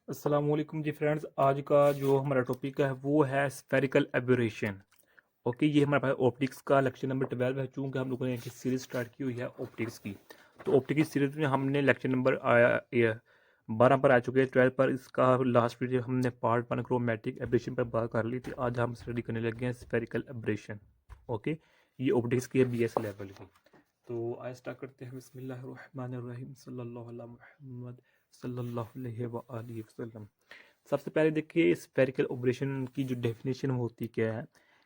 अस्सलाम वालेकुम जी फ्रेंड्स। आज का जो हमारा टॉपिक है वो है स्फेरिकल एब्यूरेशन। ओके, ये हमारे पास ऑप्टिक्स का लेक्चर नंबर 12 है। चूँकि हम लोगों ने एक सीरीज स्टार्ट की हुई है ऑप्टिक्स की, तो ऑप्टिक्स की सीरीज में हमने लेक्चर नंबर 12 पर आ चुके हैं। 12 पर इसका लास्ट वीडियो हमने पार्ट 1 क्रोमेटिक एब्रेशन पर बात कर ली थी। आज हम स्टडी करने लगे हैं स्फेरिकल एब्रेशन। ओके, ये ऑप्टिक्स की है BS लेवल की। तो आज स्टार्ट करते हैं। बिस्मिल्लाहिर्रहमानिर्रहीम सल्लल्लाहु अला मुहम्मद सल्लल्लाहु अलैहि व आलिहि वसल्लम। सबसे पहले देखिए स्फेरिकल ऑपरेशन की जो डेफिनेशन होती क्या है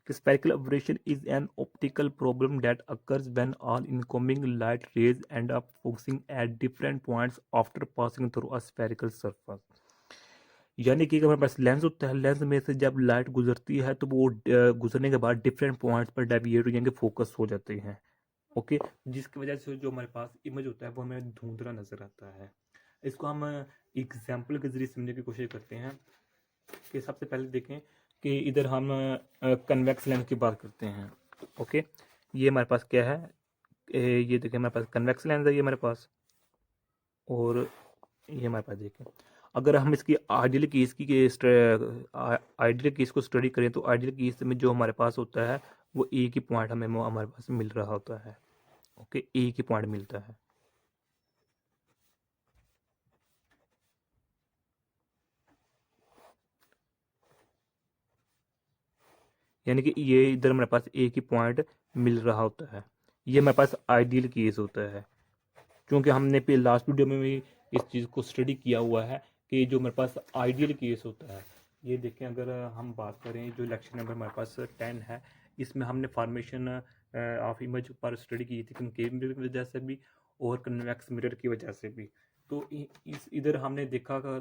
कि spherical operation is an optical problem that occurs when all incoming light rays and up focusing at different points after passing through a spherical surface. यानी कि हमारे पास लेंस होता है, लेंस में से जब लाइट गुजरती है तो वो गुजरने के बाद डिफरेंट पॉइंट्स पर डेविएट यानी कि फोकस हो जाते हैं। ओके, जिसकी वजह से जो हमारे पास इमेज होता है वो हमें धुंधला नजर आता है। इसको हम एग्जाम्पल के जरिए समझने की कोशिश करते हैं कि सबसे पहले देखें कि इधर हम कन्वेक्स लेंस की बात करते हैं। ओके, ये हमारे पास क्या है, ये देखें हमारे पास कन्वेक्स लेंस है ये हमारे पास, और ये हमारे पास देखें। अगर हम इसकी आइडियल केस की आइडियल केस को स्टडी करें तो आइडियल केस में जो हमारे पास होता है वो एक ही पॉइंट हमें हमारे पास मिल रहा होता है। ओके, एक ही पॉइंट मिलता है। यानी कि ये इधर हमारे पास एक ही पॉइंट मिल रहा होता है। ये हमारे पास आइडियल केस होता है। क्योंकि हमने पे लास्ट वीडियो में भी इस चीज़ को स्टडी किया हुआ है कि जो हमारे पास आइडियल केस होता है, ये देखें अगर हम बात करें जो लेक्चर नंबर हमारे पास 10 है, इसमें हमने फॉर्मेशन ऑफ इमेज पर स्टडी की थी कनकेव मिरर की वजह से भी और कन्वेक्स मिरर की वजह से भी। तो इस इधर हमने देखा था,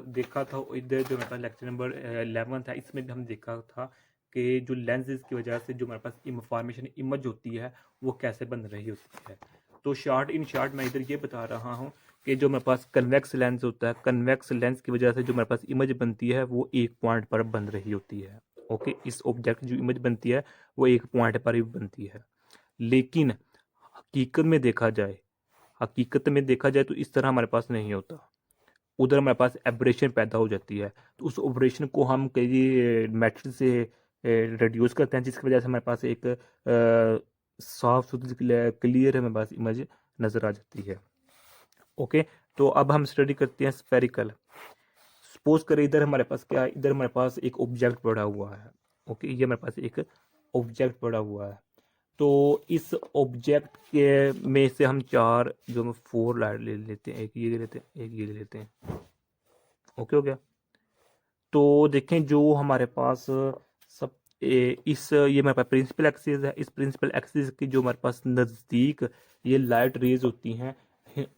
इधर जो हमारे पास लेक्चर नंबर 11 था इसमें भी हम देखा था कि जो लेंसेज की वजह से जो हमारे पास फॉर्मेशन इमेज होती है वो कैसे बन रही होती है। तो शॉर्ट मैं इधर ये बता रहा हूँ कि जो मेरे पास कन्वेक्स लेंस होता है, कन्वेक्स लेंस की वजह से जो मेरे पास इमेज बनती है वो एक पॉइंट पर बन रही होती है। ओके, इस ऑब्जेक्ट जो इमेज बनती है वो एक पॉइंट पर ही बनती है। लेकिन हकीकत में देखा जाए तो इस तरह हमारे पास नहीं होता। उधर हमारे पास एब्रेशन पैदा हो जाती है, तो उस ऑपरेशन को हम कई मेथड से रिड्यूस करते हैं, जिसकी वजह से हमारे पास एक साफ सुथरी क्लियर हमारे पास इमेज नज़र आ जाती है। ओके, तो अब हम स्टडी करते हैं स्फेरिकल। सपोज करें इधर हमारे पास क्या है, इधर हमारे पास एक ऑब्जेक्ट पड़ा हुआ है। ओके, ये हमारे पास एक ऑब्जेक्ट पड़ा हुआ है। तो इस ऑब्जेक्ट के में से हम चार जो हम फोर लाइट ले लेते हैं, एक ये ले लेते हैं, एक ये ले लेते हैं। ओके हो गया। तो देखें जो हमारे पास ये हमारे पास प्रिंसिपल एक्सिस है। इस प्रिंसिपल एक्सिस की जो हमारे पास नज़दीक ये लाइट रेज होती हैं,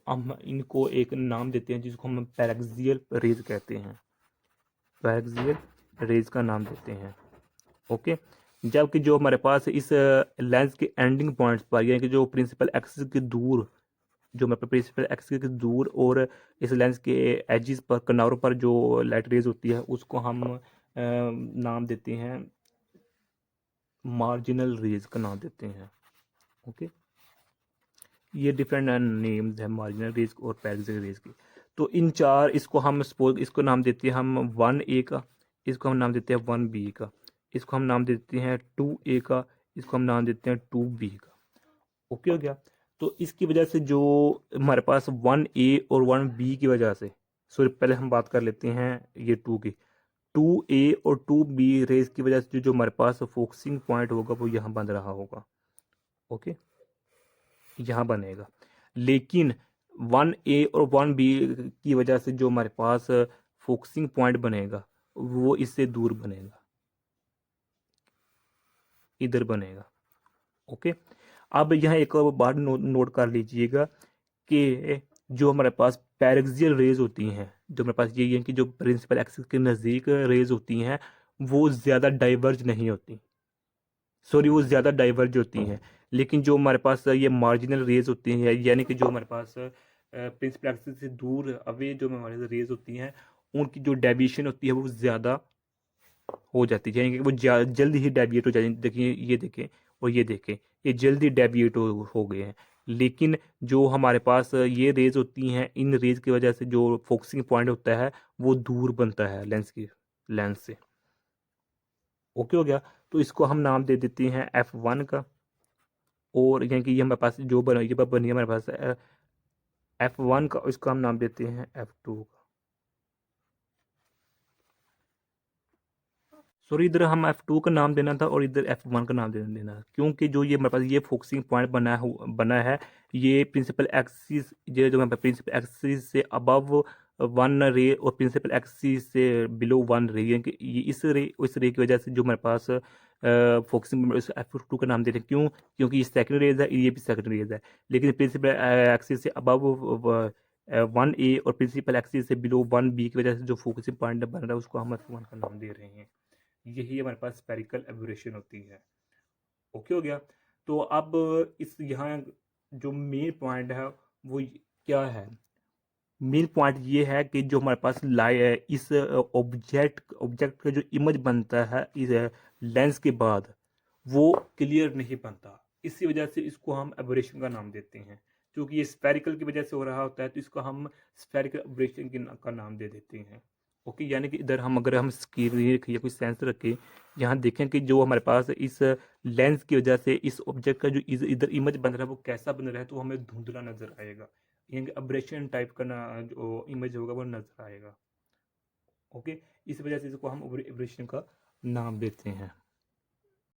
हम इनको एक नाम देते हैं जिसको हम पैरेक्सियल रेज कहते हैं। पैरेक्सियल रेज का नाम देते हैं। ओके, जबकि जो हमारे पास इस लेंस के एंडिंग पॉइंट्स पर यानी कि जो प्रिंसिपल एक्सिस के दूर, जो हमारे प्रिंसिपल एक्सिस के दूर और इस लेंस के एजिस पर किनारों पर जो लाइट रेज होती है उसको हम नाम देते हैं, मार्जिनल रेज का नाम देते हैं। ओके, ये डिफरेंट नेम्स है मार्जिनल रेज और पैरेक्सियल रेज की। तो इन चार इसको हम सपोज इसको नाम देते हैं हम 1A का, इसको हम नाम देते हैं 1B का, इसको हम नाम देते हैं 2A का, इसको हम नाम देते हैं 2B का। ओके हो गया। तो इसकी वजह से जो हमारे पास 1A और 1B की वजह से, सॉरी पहले हम बात कर लेते हैं ये 2 की। 2A और 2B रेज की वजह से जो जो हमारे पास फोकसिंग पॉइंट होगा वो यहाँ बन रहा होगा। ओके, यहाँ बनेगा। लेकिन 1A और 1B की वजह से जो हमारे पास फोकसिंग पॉइंट बनेगा वो इससे दूर बनेगा, इधर बनेगा। ओके, अब यहाँ एक और बात नोट कर लीजिएगा कि जो हमारे पास पैरेक्सियल रेज होती हैं, जो हमारे पास ये है कि जो प्रिंसिपल एक्सिस के नज़दीक रेज होती हैं वो ज़्यादा डाइवर्ज नहीं होती, सॉरी वो ज़्यादा डाइवर्ज होती हैं। लेकिन जो हमारे पास ये मार्जिनल रेज होती हैं यानी कि जो हमारे पास प्रिंसिपल एक्सिस से दूर अवे जो हमारे रेज होती हैं उनकी जो डेविएशन होती है वो ज़्यादा हो जाती है, यानी कि वो जल्द ही डेविएट हो जाती है। देखिए ये देखें और ये देखें, ये जल्दी डेविएट हो गए हैं। लेकिन जो हमारे पास ये रेज होती हैं, इन रेज की वजह से जो फोकसिंग पॉइंट होता है वो दूर बनता है लेंस से। ओके हो गया। तो इसको हम नाम दे देते हैं F1 का, और यानी कि ये हमारे पास जो बनी है हमारे पास F1 का, इसको हम नाम देते हैं F2 का। सॉरी, इधर हम F2 का नाम देना था और इधर F1 का नाम देना था, क्योंकि जो ये हमारे पास ये फोकसिंग पॉइंट बना है, ये प्रिंसिपल एक्सिस, ये जो हमारे प्रिंसिपल एक्सिस से अबव वन रे और प्रिंसिपल एक्सिस से बिलो वन रे, यानी कि ये इस रे की वजह से जो हमारे पास फोकसिंग F2 का नाम देते हैं। क्यों? क्योंकि ये सेकंड रेज है, ये भी सेकंड रेज है, लेकिन प्रिंसिपल एक्सिस से अबव 1A और प्रिंसिपल एक्सिस से बिलो 1B की वजह से जो फोकसिंग पॉइंट बन रहा है उसको हम F1 का नाम दे रहे हैं। यही हमारे पास स्फेरिकल एब्यूरेशन होती है। ओके हो गया। तो अब इस यहाँ जो मेन पॉइंट है वो क्या है? मेन पॉइंट ये है कि जो हमारे पास इस ऑब्जेक्ट का जो इमेज बनता है इस लेंस के बाद, वो क्लियर नहीं बनता। इसी वजह से इसको हम एब्यूरेशन का नाम देते हैं। क्योंकि ये स्फेरिकल की वजह से हो रहा होता है, तो इसको हम स्फेरिकल एब्यूरेशन का नाम दे देते हैं। ओके, यानी कि इधर हम अगर हम स्क्रीन रखें या कोई सेंसर रखें, यहाँ देखें कि जो हमारे पास इस लेंस की वजह से इस ऑब्जेक्ट का जो इधर इमेज बन रहा है वो कैसा बन रहा है, तो हमें धुंधला नजर आएगा, यानी अब्रेशन टाइप का ना जो इमेज होगा वो नजर आएगा। ओके, इस वजह से इसको हम एब्रेशन का नाम देते हैं।